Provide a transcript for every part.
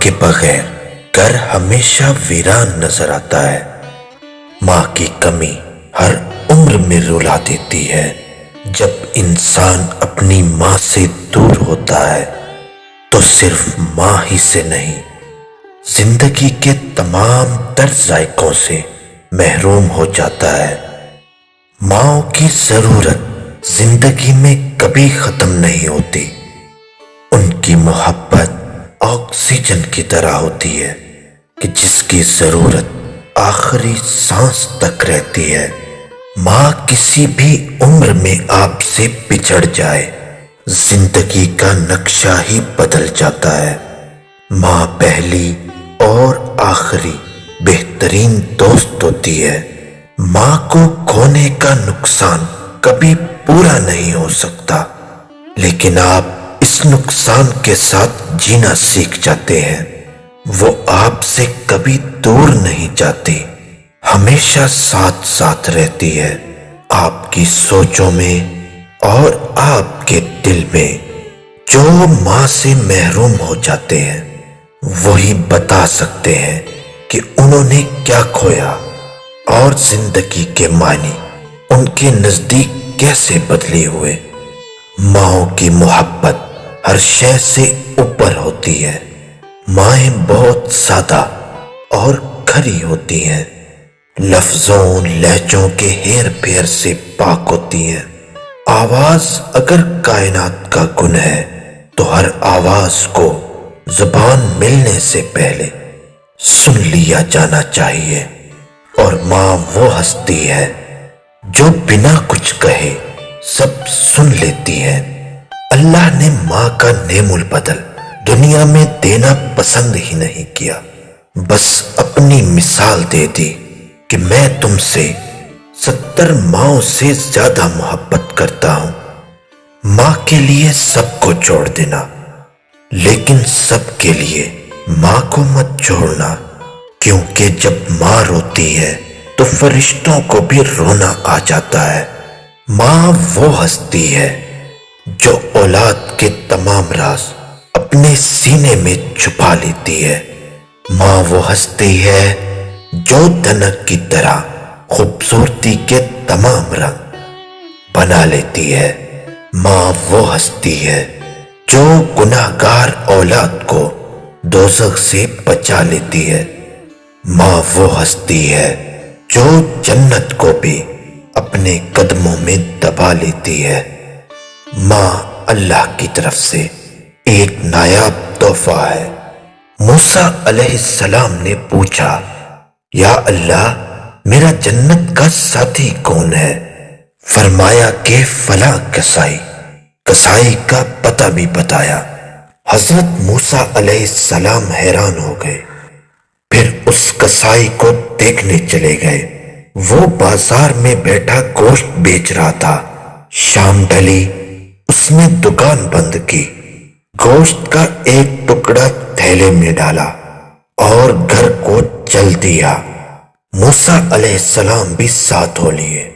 کے بغیر گھر ہمیشہ ویران نظر آتا ہے۔ ماں کی کمی ہر عمر میں رلا دیتی ہے۔ جب انسان اپنی ماں سے دور ہوتا ہے تو صرف ماں ہی سے نہیں، زندگی کے تمام تر ذائقوں سے محروم ہو جاتا ہے۔ ماں کی ضرورت زندگی میں کبھی ختم نہیں ہوتی۔ ان کی محبت آکسیجن کی طرح ہوتی ہے کہ جس کی ضرورت آخری سانس تک رہتی ہے۔ ماں کسی بھی عمر میں آپ سے بچھڑ جائے، زندگی کا نقشہ ہی بدل جاتا ہے۔ ماں پہلی اور آخری بہترین دوست ہوتی ہے۔ ماں کو کھونے کا نقصان کبھی پورا نہیں ہو سکتا، لیکن آپ اس نقصان کے ساتھ جینا سیکھ جاتے ہیں۔ وہ آپ سے کبھی دور نہیں جاتی، ہمیشہ ساتھ ساتھ رہتی ہے، آپ کی سوچوں میں اور آپ کے دل میں۔ جو ماں سے محروم ہو جاتے ہیں وہی بتا سکتے ہیں کہ انہوں نے کیا کھویا اور زندگی کے معنی ان کے نزدیک کیسے بدلے ہوئے۔ ماں کی محبت ہر شے سے اوپر ہوتی ہے۔ مائیں بہت سادہ اور کھری ہوتی ہیں، لفظوں لہجوں کے ہیر پھیر سے پاک ہوتی ہیں۔ آواز اگر کائنات کا گن ہے تو ہر آواز کو زبان ملنے سے پہلے سن لیا جانا چاہیے۔ اور ماں وہ ہستی ہے جو بنا کچھ کہے سب سن لیتی ہے۔ اللہ نے ماں کا نعم البدل دنیا میں دینا پسند ہی نہیں کیا، بس اپنی مثال دے دی کہ میں تم سے 70 ماؤں سے زیادہ محبت کرتا ہوں۔ ماں کے لیے سب کو چھوڑ دینا، لیکن سب کے لیے ماں کو مت چھوڑنا، کیونکہ جب ماں روتی ہے تو فرشتوں کو بھی رونا آ جاتا ہے۔ ماں وہ ہستی ہے جو اولاد کے تمام راز اپنے سینے میں چھپا لیتی ہے۔ ماں وہ ہستی ہے جو دھنک کی طرح خوبصورتی کے تمام رنگ بنا لیتی ہے۔ ماں وہ ہستی ہے جو گناہگار اولاد کو دوزخ سے بچا لیتی ہے۔ ماں وہ ہستی ہے جو جنت کو بھی اپنے قدموں میں دبا لیتی ہے۔ ماں اللہ کی طرف سے ایک نایاب تحفہ ہے۔ موسیٰ علیہ السلام نے پوچھا، یا اللہ، میرا جنت کا ساتھی کون ہے؟ فرمایا کہ فلاں کسائی۔ کسائی کا پتہ بھی بتایا۔ حضرت موسیٰ علیہ السلام حیران ہو گئے، پھر اس کسائی کو دیکھنے چلے گئے۔ وہ بازار میں بیٹھا گوشت بیچ رہا تھا۔ شام ڈلی، اس نے دکان بند کی، گوشت کا ایک ٹکڑا تھیلے میں ڈالا اور گھر کو چل دیا۔ موسیٰ علیہ السلام بھی ساتھ ہو لیے۔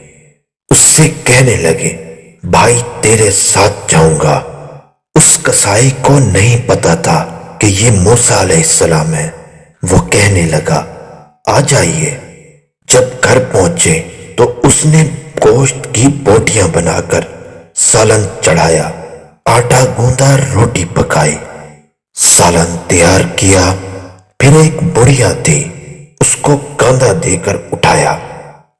اس سے کہنے لگے، بھائی تیرے ساتھ جاؤں گا۔ اس کسائی کو نہیں پتا تھا کہ یہ موسیٰ علیہ السلام ہے۔ وہ کہنے لگا، آ جائیے۔ جب گھر پہنچے تو اس نے گوشت کی بوٹیاں بنا کر سالن چڑھایا، آٹا گوندا، روٹی پکائی، سالن تیار کیا۔ پھر ایک بڑھیا تھی، اس کو کاندھا دے کر اٹھایا،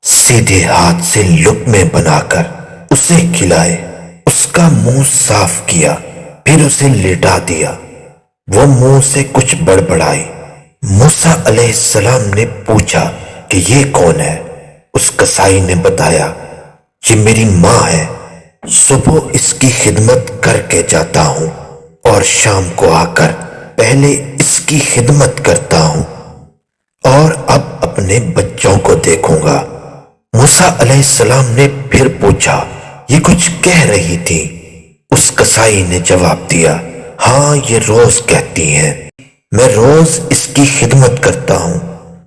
سیدھے ہاتھ سے لقمے بنا کر اسے کھلائے، اس کا منہ صاف کیا، پھر اسے لٹا دیا۔ وہ منہ سے کچھ بڑبڑائی۔ موسیٰ علیہ السلام نے پوچھا کہ یہ کون ہے؟ اس کسائی نے بتایا، یہ میری ماں ہے، صبح اس کی خدمت کر کے جاتا ہوں اور شام کو آ کر پہلے اس کی خدمت کرتا ہوں، اور اب اپنے بچوں کو دیکھوں گا۔ موسیٰ علیہ السلام نے پھر پوچھا، یہ کچھ کہہ رہی تھی؟ اس کسائی نے جواب دیا، ہاں یہ روز کہتی ہیں، میں روز اس کی خدمت کرتا ہوں،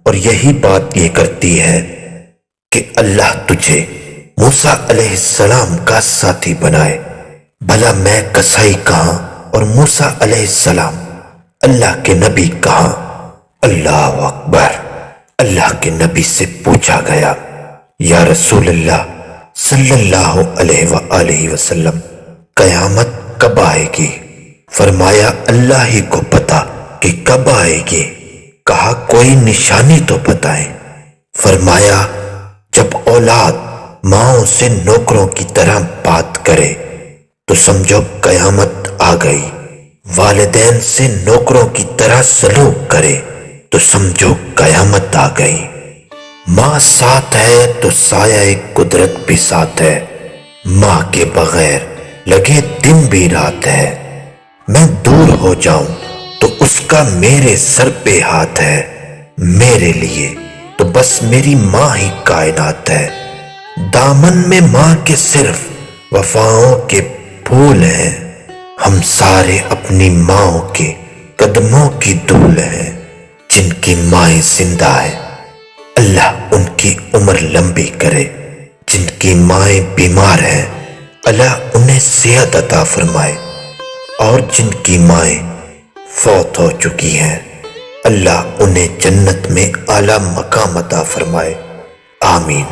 اور یہی بات یہ کرتی ہے کہ اللہ تجھے موسیٰ علیہ السلام کا ساتھی بنائے۔ بھلا میں کسائی کہاں اور موسیٰ علیہ السلام؟ اللہ کے نبی کہاں؟ اللہ اکبر! اللہ کے نبی سے پوچھا گیا، یا رسول اللہ صلی اللہ علیہ وآلہ وسلم، قیامت کب آئے گی؟ فرمایا اللہ ہی کو پتا کہ کب آئے گی۔ کہا کوئی نشانی تو بتائیں۔ فرمایا جب اولاد ماؤں سے نوکروں کی طرح بات کرے تو سمجھو قیامت آ گئی، والدین سے نوکروں کی طرح سلوک کرے تو سمجھو قیامت آ گئی، ماں ساتھ ہے تو سایہ قدرت بھی ساتھ ہے، ماں کے بغیر لگے دن بھی رات ہے، میں دور ہو جاؤں تو اس کا میرے سر پہ ہاتھ ہے، میرے لیے تو بس میری ماں ہی کائنات ہے، دامن میں ماں کے صرف وفاؤں کے پھول ہیں، ہم سارے اپنی ماں کے قدموں کی دھول ہیں، جن کی مائیں زندہ ہیں اللہ ان کی عمر لمبی کرے، جن کی مائیں بیمار ہیں اللہ انہیں صحت عطا فرمائے، اور جن کی مائیں فوت ہو چکی ہیں اللہ انہیں جنت میں اعلیٰ مقام عطا فرمائے، آمین۔